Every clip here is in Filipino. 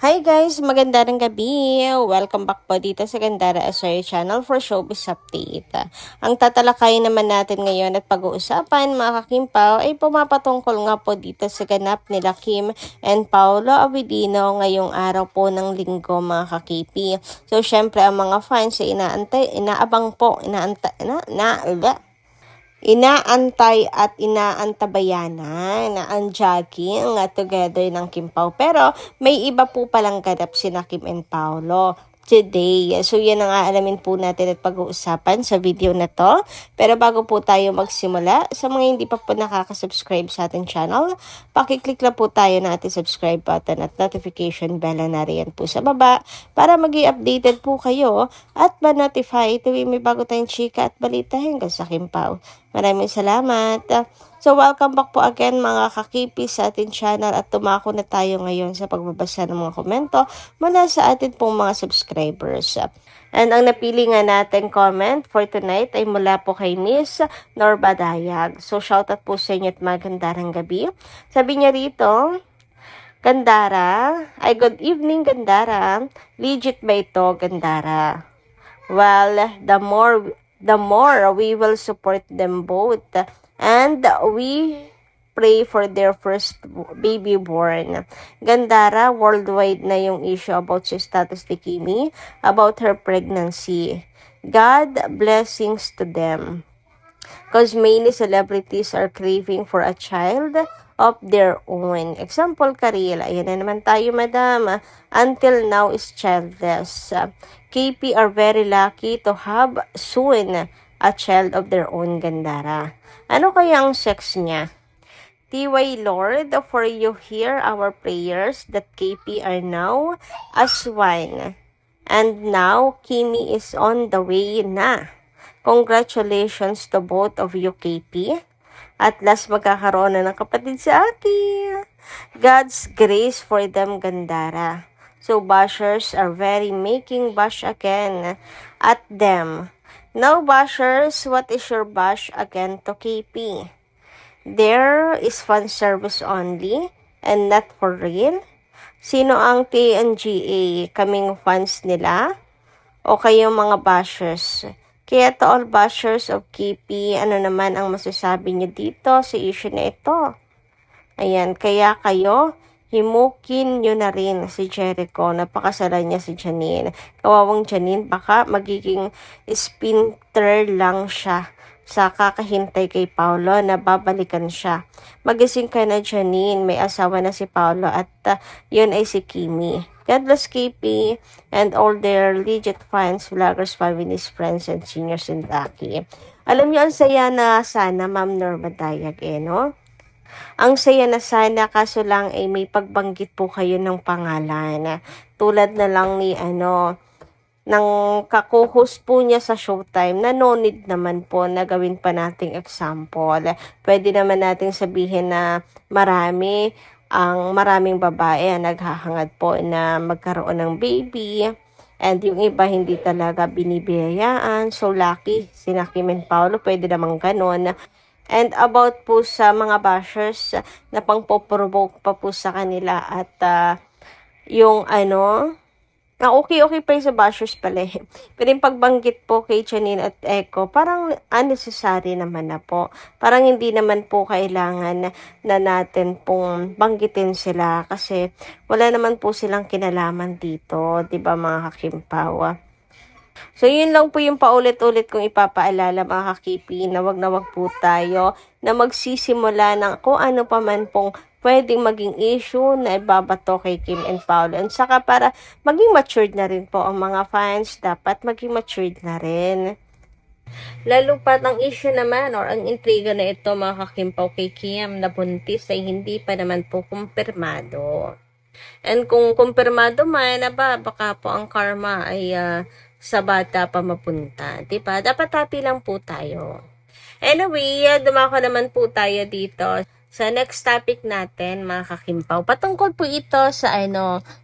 Hi guys! Magandang gabi! Welcome back po dito sa Gandara Asoy Channel for Showbiz Update. Ang tatalakayin naman natin ngayon at pag-uusapan mga kakimpaw ay pumapatungkol nga po dito sa ganap nila Kim and Paolo Abilino ngayong araw po ng linggo mga kakipi. So syempre ang mga fans ay inaantay at inaantabayanan na ang jogging together ng Kim Pao. Pero may iba po palang ganap sina Kim and Paolo today. So yan ang aalamin po natin at pag-uusapan sa video na to. Pero bago po tayo magsimula, sa mga hindi pa po nakaka-subscribe sa ating channel, pakiclick lang po tayo na ating subscribe button at notification bell na nariyan po sa baba para mag-i-updated po kayo at ma-notify tuwing may bago tayong chika at balita hanggang sa Kim Pao. Maraming salamat. So, welcome back po again mga kakipi sa ating channel at tumako na tayo ngayon sa pagbabasa ng mga komento mula sa atin pong mga subscribers. And ang napili nga natin comment for tonight ay mula po kay Miss Norba Dayag. So, shoutout po sa inyo at magandang gabi. Sabi niya rito, Gandara, ay good evening Gandara, legit ba ito Gandara? Well, the more we will support them both and we pray for their first baby born. Gandara, worldwide na yung issue about sa status ni Kimi, about her pregnancy. God blessings to them. Because many celebrities are craving for a child of their own. Example, Karil. Ayan na naman tayo, madam. Until now is childless. KP are very lucky to have soon a child of their own, Gandara. Ano kaya ang sex niya? TY Lord, for you hear our prayers that KP are now as one. And now, Kimi is on the way na. Congratulations to both of you, KP. At last, magkakaroon na ng kapatid sa akin. God's grace for them, Gandara. So, bashers are very making bash again at them. Now, bashers, what is your bash again to KP? There is fan service only and not for real? Sino ang TNGA? Kaming fans nila? O kayong mga bashers? Kaya to all bashers of KP, ano naman ang masasabi niyo dito sa issue na ito? Ayan, kaya kayo, himukin nyo na rin si Jericho. Napakasalan niya si Janine. Kawawang Janine, baka magiging spinter lang siya sa kakahintay kay Paolo na babalikan siya. Magising ka na, Janine. May asawa na si Paolo at yun ay si Kimi. God bless KP and all their legit fans, vloggers, families, friends, and seniors in Lucky. Alam niyo, ang saya na sana, Ma'am Norma Dayag, no? Ang saya na sana, kaso lang ay may pagbanggit po kayo ng pangalan. Tulad na lang ni ng kako-host po niya sa Showtime na no need naman po na gawin pa nating example. Pwede naman nating sabihin na maraming babae ang naghahangad po na magkaroon ng baby. And yung iba hindi talaga binibiyayaan. So lucky, sina Kim and Paolo, pwede namang ganon. And about po sa mga bashers na pang-provoke pa po sa kanila at okay pa yung sa bashers pala eh. Pero yung pagbanggit po kay Janine at Echo, parang unnecessary naman na po. Parang hindi naman po kailangan na natin pong banggitin sila kasi wala naman po silang kinalaman dito, 'di ba mga kakimpawa? So, yun lang po yung paulit-ulit kong ipapaalala mga kakipi na wag po tayo na magsisimula ng kung ano pa man pong pwedeng maging issue na ibabato kay Kim and Paolo. And saka para maging matured na rin po ang mga fans, dapat maging matured na rin. Lalo pa ang issue naman or ang intriga na ito mga kakimpaw kay Kim na buntis ay hindi pa naman po kumpirmado. And kung kumpirmado man, baka po ang karma ay sa bata pa mapunta. Diba? Dapat happy lang po tayo. Anyway, dumako naman po tayo dito sa next topic natin, mga kakimpaw. Patungkol po ito sa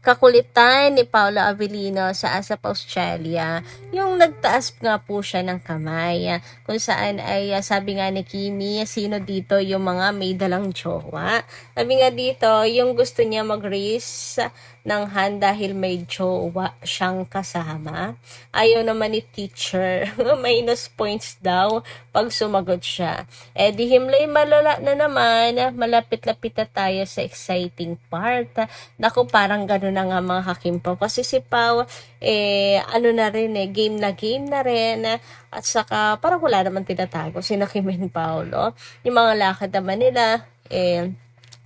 kakulitan ni Paolo Abilino sa ASAP Australia. Yung nagtaas nga po siya ng kamay. Kung saan ay sabi nga ni Kimi, sino dito yung mga may dalang jowa. Sabi nga dito, yung gusto niya mag-raise ng hand dahil may jowa siyang kasama. Ayaw naman ni teacher. Minus points daw pag sumagot siya. Eh di himlay malala na naman. Malapit-lapit na tayo sa exciting part. Naku, parang gano'n na nga mga kakimpaw. Kasi si Pao, ano na rin game na rin. At saka, parang wala naman tinatago si Kim and Paolo. Yung mga lakad naman nila,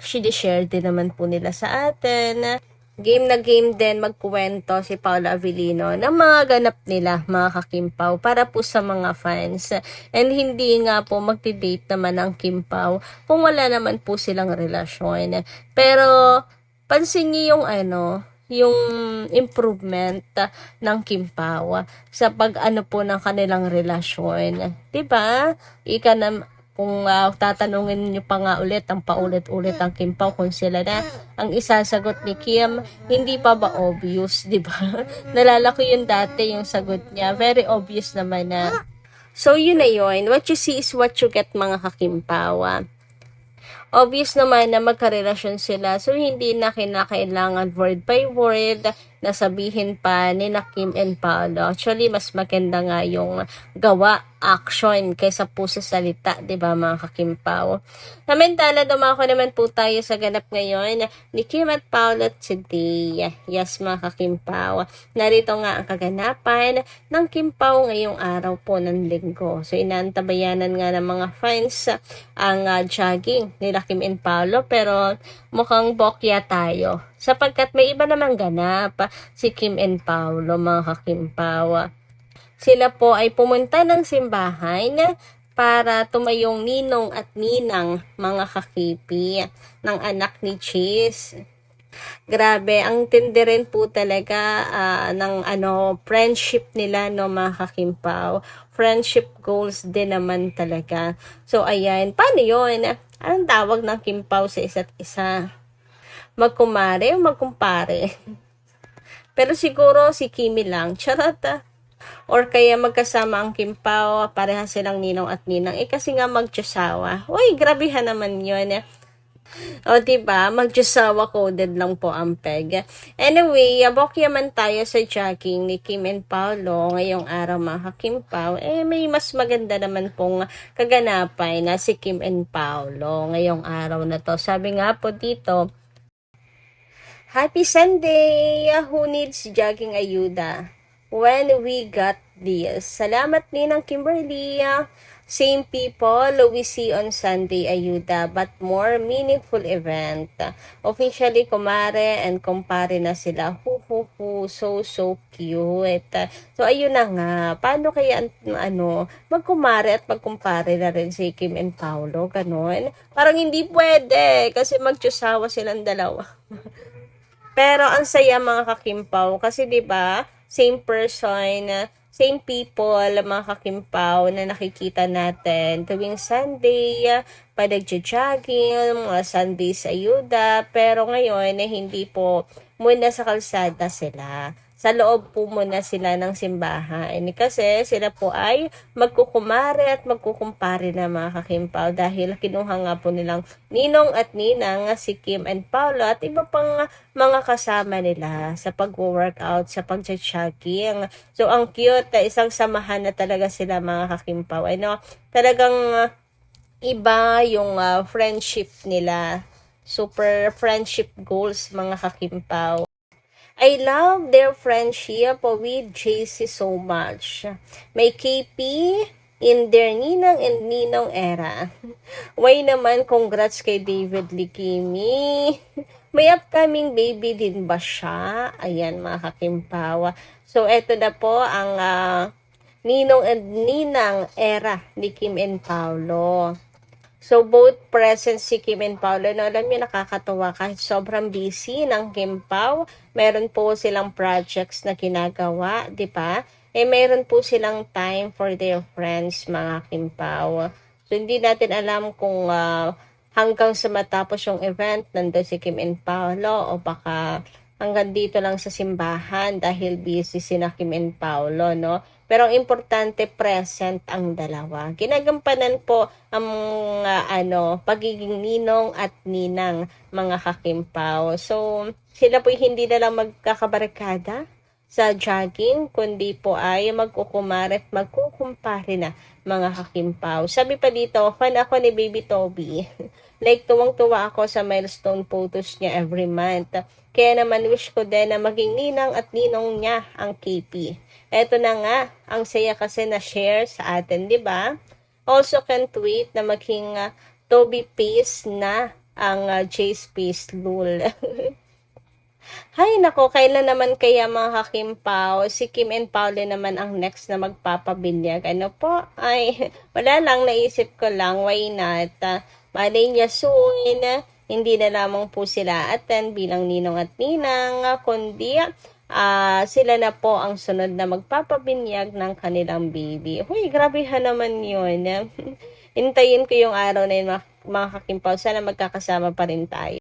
share din naman po nila sa atin. Game na game din magkuwento si Paolo Avellino ng mga ganap nila, mga kakimpaw, para po sa mga fans. And hindi nga po magti-date naman ang Kimpaw kung wala naman po silang relasyon. Pero, pansin niyo yung improvement ng Kimpaw sa pag-ano po ng kanilang relasyon. Diba? Ika na, kung tatanungin niyo pa nga ulit, ang paulit-ulit ang Kimpaw kung sila na ang isasagot ni Kim, hindi pa ba obvious, di ba? Nalala ko yung dati, yung sagot niya. Very obvious naman na. So, yun na yun. What you see is what you get, mga kakimpaw. Obvious naman na magkarelasyon sila. So, hindi na kinakailangan word by word na sabihin pa ni Kim and Paolo. Actually, mas maganda nga yung gawa, action, kaysa po sa salita, di ba mga kakimpaw? Samantala, dumako naman po tayo sa ganap ngayon ni Kim at Paolo today. Yes, mga kakimpaw. Narito nga ang kaganapan ng Kimpaw ngayong araw po ng linggo. So, inaantabayanan nga ng mga fans ang jogging nila Kim and Paolo, pero mukhang bokya tayo. Sapagkat may iba namang ganap, si Kim and Paolo, mga kakimpaw. Sila po ay pumunta ng simbahan para tumayong ninong at ninang, mga kakipi, ng anak ni Cheese. Grabe, ang tindi rin po talaga ng friendship nila, no, mga kakimpaw. Friendship goals din naman talaga. So, ayan. Paano yun? Anong tawag ng Kimpaw sa isa't isa? Magkumare o magkumpare? Pero siguro si Kimi lang. Charot. Or kaya magkasama ang Kimpaw, parehas silang ninong at ninang. Kasi nga magtsasawa. Uy, grabehan naman yun. O, diba? Magtsasawa coded lang po ang peg. Anyway, bokya man tayo sa jogging ni Kim and Paolo ngayong araw, mga Kimpaw. May mas maganda naman pong kaganapan na si Kim and Paolo ngayong araw na to. Sabi nga po dito, Happy Sunday! Who needs jogging ayuda? When we got this. Salamat din ng Kimberly. Same people we see on Sunday ayuda, but more meaningful event. Officially, kumare and kumpare na sila. So cute. So, ayun na nga. Paano kaya, magkumare at magkumpare na rin si Kim and Paolo? Ganon. Parang hindi pwede kasi magtsusawa silang dalawa. Pero, ang saya, mga kakimpaw. Kasi, diba, same person, same people, mga kakimpaw na nakikita natin tuwing Sunday, pa nagja-jogging, mga Sundays ayuda, pero ngayon hindi po muna sa kalsada sila. Sa loob po muna sila ng simbahan. Kasi sila po ay magkukumare at magkukumpare na, mga kakimpaw, dahil kinuha nga po nilang ninong at ninang si Kim and Paolo at iba pang mga kasama nila sa pag-workout, sa pag-jogging. So, ang cute, isang samahan na talaga sila, mga kakimpaw. Talagang iba yung friendship nila. Super friendship goals, mga kakimpaw. I love their friendship with JC so much. May KP in their ninang and ninong era. Why naman, congrats kay David Likimi. May upcoming baby din ba siya? Ayan, mga kakimpawa. So, eto na po ang ninong and ninang era ni Kim and Paolo. So, both present si Kim and Paolo. Alam niyo, nakakatuwa kahit sobrang busy ng Kimpaw. Meron po silang projects na ginagawa, di ba? Meron po silang time for their friends, mga Kimpaw. So, hindi natin alam kung hanggang sa matapos yung event, nandun si Kim and Paolo o baka hanggang dito lang sa simbahan dahil busy sina Kim and Paolo, no? Pero ang importante, present ang dalawa. Ginagampanan po ang pagiging ninong at ninang mga kakimpaw. So, sila po hindi na lang magkakabarkada sa jogging, kundi po ay magkukumare at magkukumpare na mga kakimpaw. Sabi pa dito, fan ako ni Baby Toby. Like, tuwang-tuwa ako sa milestone photos niya every month. Kaya naman wish ko din na maging ninang at ninong niya ang KP. Eto na nga, ang saya kasi na share sa atin, di ba? Also can't wait na maging Toby Pace na ang Jay's Pace Lul. Hay nako, kailan naman kaya mga kakimpaw, si Kim and Paolo naman ang next na magpapabinyag. Ano po? Ay, wala lang, naisip ko lang, why not? Malay niya soon, hindi na lamang po sila attend bilang ninong at ninang, kundi sila na po ang sunod na magpapabinyag ng kanilang baby. Huy, grabehan naman yun. Hintayin ko yung araw na yun, mga kakimpaw. Sana magkakasama pa rin tayo.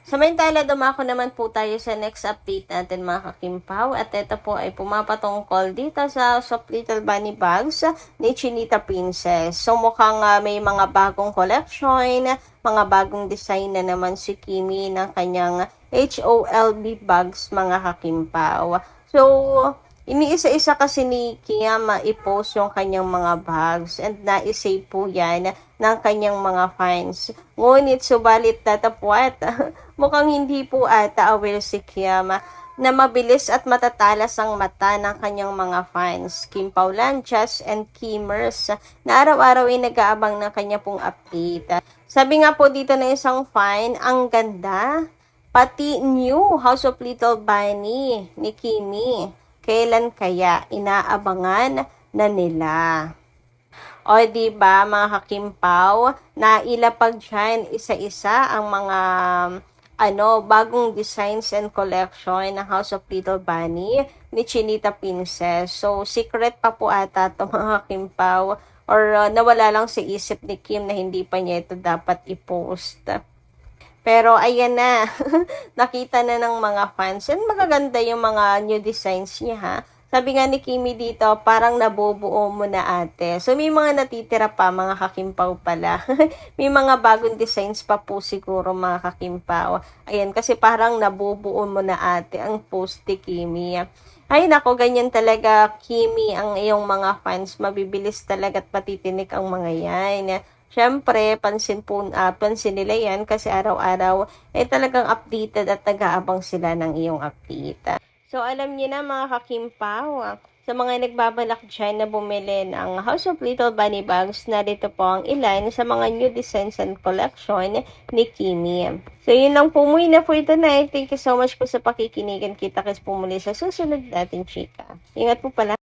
Samantala, dumako naman po tayo sa next update natin mga kakimpaw. At ito po ay pumapatungkol dito sa Soft Little Bunny Bags ni Chinita Princess. So mukhang may mga bagong collection, mga bagong design na naman si Kimi ng kanyang HOLB bags mga kakimpaw. So, iniisa-isa kasi ni Kia ma-post yung kanyang mga bags and na-save po yan ng kanyang mga fans. Ngunit subalit tatapwat, mukhang hindi po ata aware si Kia na mabilis at matatalas ang mata ng kanyang mga fans, Kim Paulanchas and Kimers, na araw-araw ay nag-aabang ng kanya pong update. Sabi nga po dito na isang fan, ang ganda, pati new House of Little Bunny ni Kimi. Kailan kaya inaabangan na nila? O diba mga kakimpaw, na ilapag dyan isa-isa ang mga bagong designs and collection ng House of Little Bunny ni Chinita Princess. So secret pa po ata ito mga kakimpaw, or nawala lang sa isip ni Kim na hindi pa niya ito dapat i-post. Pero ayan na, nakita na ng mga fans. And magaganda yung mga new designs niya ha. Sabi nga ni Kimi dito, parang nabubuo mo na ate. So may mga natitira pa, mga kakimpaw pala. May mga bagong designs pa po siguro mga kakimpaw. Ayan, kasi parang nabubuo mo na ate ang post ni Kimi. Ay nako, ganyan talaga Kimi ang iyong mga fans. Mabibilis talaga at matitinik ang mga yan. Siyempre, pansin nila yan kasi araw-araw talagang updated at nag-aabang sila ng iyong update. So, alam niyo na mga kakimpaw, sa mga nagbabalak dyan na bumili ng House of Little Bunny Bags, narito po ang ilan sa mga new designs and collection ni Kimi. So, yun lang po muna for tonight. Thank you so much po sa pakikinigan. Kita kasi po muli sa susunod natin chika. Ingat po pala.